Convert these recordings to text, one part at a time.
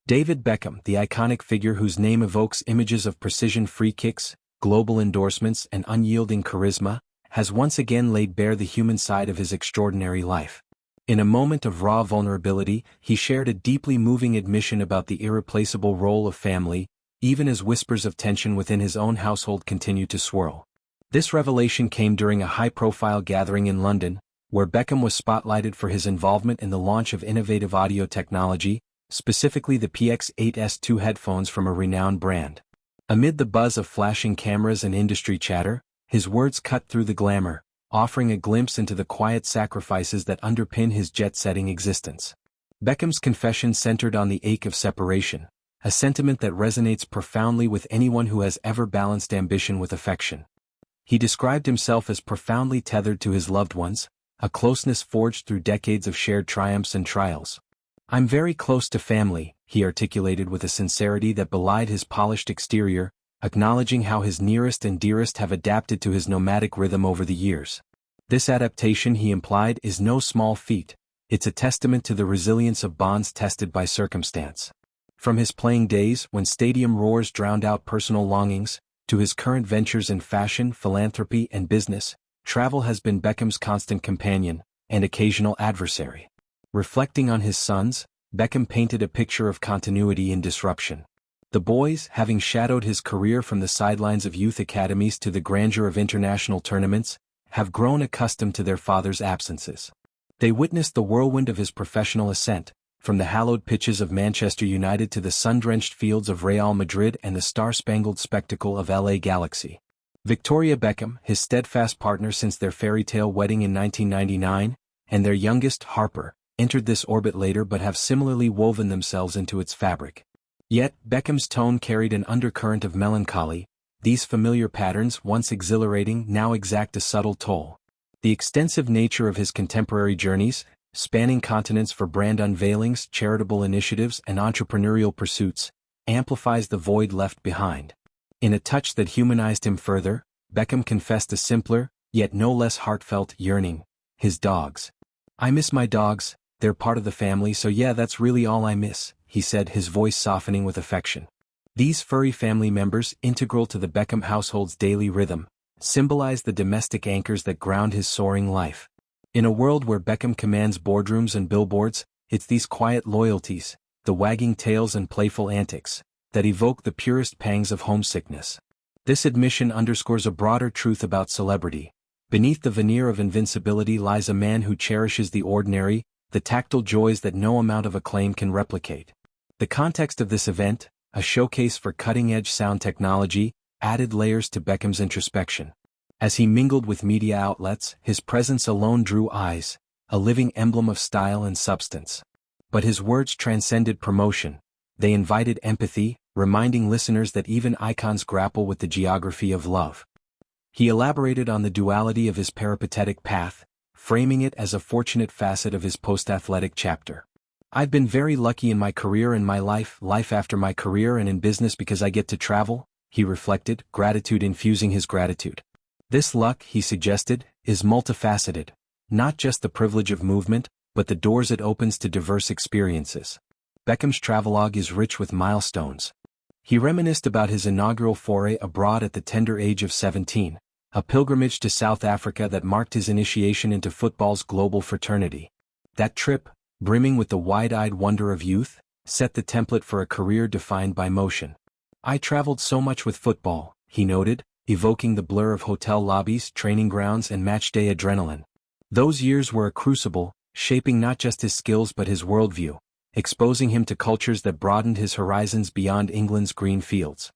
David Beckham, the iconic figure whose name evokes images of precision free kicks, global endorsements and unyielding charisma, has once again laid bare the human side of his extraordinary life. In a moment of raw vulnerability, he shared a deeply moving admission about the irreplaceable role of family, even as whispers of tension within his own household continued to swirl. This revelation came during a high-profile gathering in London, where Beckham was spotlighted for his involvement in the launch of innovative audio technology, specifically the Px8 S2 headphones from a renowned brand. Amid the buzz of flashing cameras and industry chatter, his words cut through the glamour, offering a glimpse into the quiet sacrifices that underpin his jet-setting existence. Beckham's confession centered on the ache of separation, a sentiment that resonates profoundly with anyone who has ever balanced ambition with affection. He described himself as profoundly tethered to his loved ones, a closeness forged through decades of shared triumphs and trials. "I'm very close to family," he articulated with a sincerity that belied his polished exterior, acknowledging how his nearest and dearest have adapted to his nomadic rhythm over the years. This adaptation, he implied, is no small feat. It's a testament to the resilience of bonds tested by circumstance. From his playing days, when stadium roars drowned out personal longings, to his current ventures in fashion, philanthropy, and business, travel has been Beckham's constant companion and occasional adversary. Reflecting on his sons, Beckham painted a picture of continuity in disruption. The boys, having shadowed his career from the sidelines of youth academies to the grandeur of international tournaments, have grown accustomed to their father's absences. They witnessed the whirlwind of his professional ascent, from the hallowed pitches of Manchester United to the sun-drenched fields of Real Madrid and the star-spangled spectacle of LA Galaxy. Victoria Beckham, his steadfast partner since their fairy tale wedding in 1999, and their youngest, Harper, entered this orbit later but have similarly woven themselves into its fabric. Yet, Beckham's tone carried an undercurrent of melancholy. These familiar patterns, once exhilarating, now exact a subtle toll. The extensive nature of his contemporary journeys, spanning continents for brand unveilings, charitable initiatives, and entrepreneurial pursuits, amplifies the void left behind. In a touch that humanized him further, Beckham confessed a simpler, yet no less heartfelt yearning: his dogs. "I miss my dogs, they're part of the family, so yeah, that's really all I miss," he said, his voice softening with affection. These furry family members, integral to the Beckham household's daily rhythm, symbolize the domestic anchors that ground his soaring life. In a world where Beckham commands boardrooms and billboards, it's these quiet loyalties, the wagging tails and playful antics, that evoke the purest pangs of homesickness. This admission underscores a broader truth about celebrity. Beneath the veneer of invincibility lies a man who cherishes the ordinary, the tactile joys that no amount of acclaim can replicate. The context of this event, a showcase for cutting-edge sound technology, added layers to Beckham's introspection. As he mingled with media outlets, his presence alone drew eyes, a living emblem of style and substance. But his words transcended promotion. They invited empathy, reminding listeners that even icons grapple with the geography of love. He elaborated on the duality of his peripatetic path, framing it as a fortunate facet of his post-athletic chapter. "I've been very lucky in my career and my life after my career and in business because I get to travel," he reflected, gratitude infusing his gratitude. This luck, he suggested, is multifaceted, not just the privilege of movement, but the doors it opens to diverse experiences. Beckham's travelogue is rich with milestones. He reminisced about his inaugural foray abroad at the tender age of 17, a pilgrimage to South Africa that marked his initiation into football's global fraternity. That trip, brimming with the wide-eyed wonder of youth, set the template for a career defined by motion. "I traveled so much with football," he noted, evoking the blur of hotel lobbies, training grounds, and matchday adrenaline. Those years were a crucible, shaping not just his skills but his worldview, exposing him to cultures that broadened his horizons beyond England's green fields.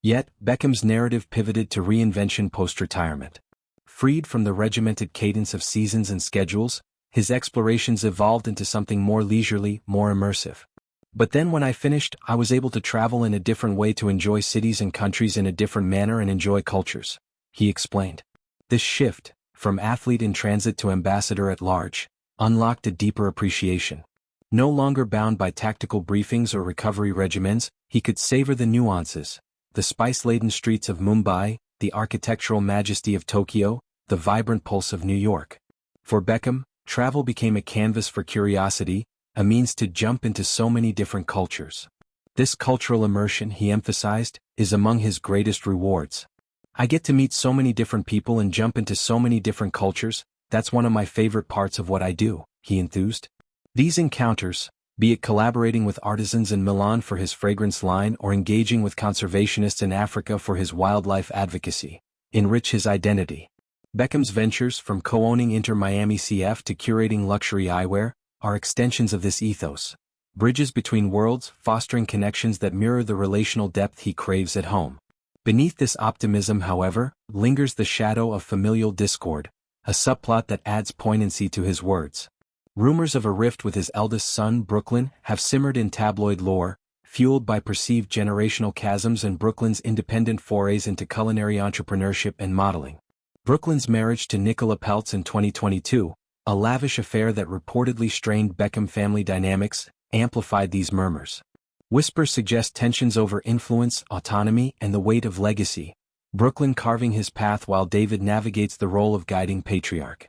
Yet, Beckham's narrative pivoted to reinvention post-retirement. Freed from the regimented cadence of seasons and schedules, his explorations evolved into something more leisurely, more immersive. "But then when I finished, I was able to travel in a different way, to enjoy cities and countries in a different manner and enjoy cultures," he explained. This shift, from athlete in transit to ambassador at large, unlocked a deeper appreciation. No longer bound by tactical briefings or recovery regimens, he could savor the nuances, the spice-laden streets of Mumbai, the architectural majesty of Tokyo, the vibrant pulse of New York. For Beckham, travel became a canvas for curiosity, a means to jump into so many different cultures. This cultural immersion, he emphasized, is among his greatest rewards. I get to meet so many different people and jump into so many different cultures. That's one of my favorite parts of what I do, he enthused. These encounters, be it collaborating with artisans in Milan for his fragrance line or engaging with conservationists in Africa for his wildlife advocacy, enrich his identity. Beckham's ventures, from co-owning Inter Miami CF to curating luxury eyewear, are extensions of this ethos. Bridges between worlds, fostering connections that mirror the relational depth he craves at home. Beneath this optimism, however, lingers the shadow of familial discord, a subplot that adds poignancy to his words. Rumors of a rift with his eldest son, Brooklyn, have simmered in tabloid lore, fueled by perceived generational chasms and Brooklyn's independent forays into culinary entrepreneurship and modeling. Brooklyn's marriage to Nicola Peltz in 2022, a lavish affair that reportedly strained Beckham family dynamics, amplified these murmurs. Whispers suggest tensions over influence, autonomy, and the weight of legacy, Brooklyn carving his path while David navigates the role of guiding patriarch.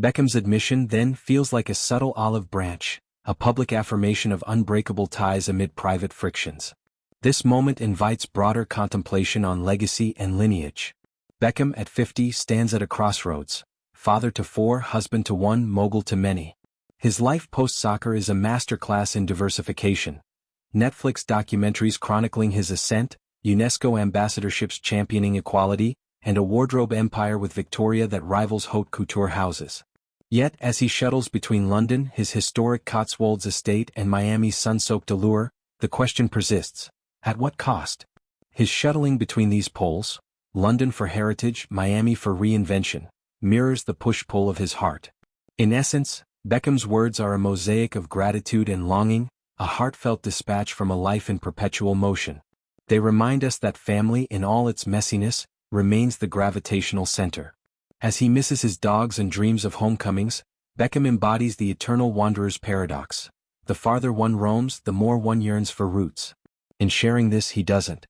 Beckham's admission then feels like a subtle olive branch, a public affirmation of unbreakable ties amid private frictions. This moment invites broader contemplation on legacy and lineage. Beckham, at 50, stands at a crossroads, father to 4, husband to 1, mogul to many. His life post-soccer is a masterclass in diversification. Netflix documentaries chronicling his ascent, UNESCO ambassadorships championing equality, and a wardrobe empire with Victoria that rivals haute couture houses. Yet, as he shuttles between London, his historic Cotswolds estate, and Miami's sun-soaked allure, the question persists: at what cost? His shuttling between these poles, London for heritage, Miami for reinvention, mirrors the push-pull of his heart. In essence, Beckham's words are a mosaic of gratitude and longing, a heartfelt dispatch from a life in perpetual motion. They remind us that family, in all its messiness, remains the gravitational center. As he misses his dogs and dreams of homecomings, Beckham embodies the eternal wanderer's paradox. The farther one roams, the more one yearns for roots. In sharing this, he doesn't